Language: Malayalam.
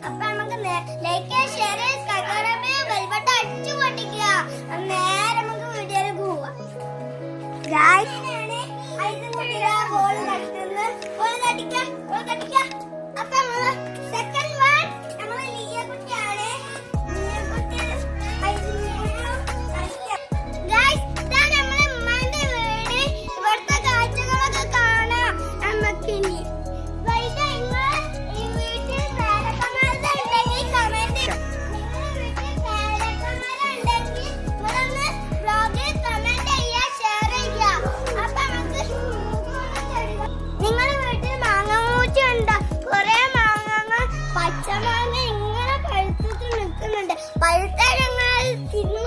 അപ്പൊ നമുക്ക് ലൈക്ക് ഷെയർ ബെൽ ബട്ടൺ അടിച്ചു പൊട്ടിക്കുക. നേരെ നമുക്ക് വീഡിയോയിൽ പോവാം. അപ്പൊ നമ്മള് സെക്കൻഡ് വൺ നമ്മള് ലിയ കുട്ടിയാണ്. പച്ചമാങ്ങ ഇങ്ങനെ പഴുത്തിട്ട് നിൽക്കുന്നുണ്ട്. പഴുത്ത ഞങ്ങൾ തിന്നു.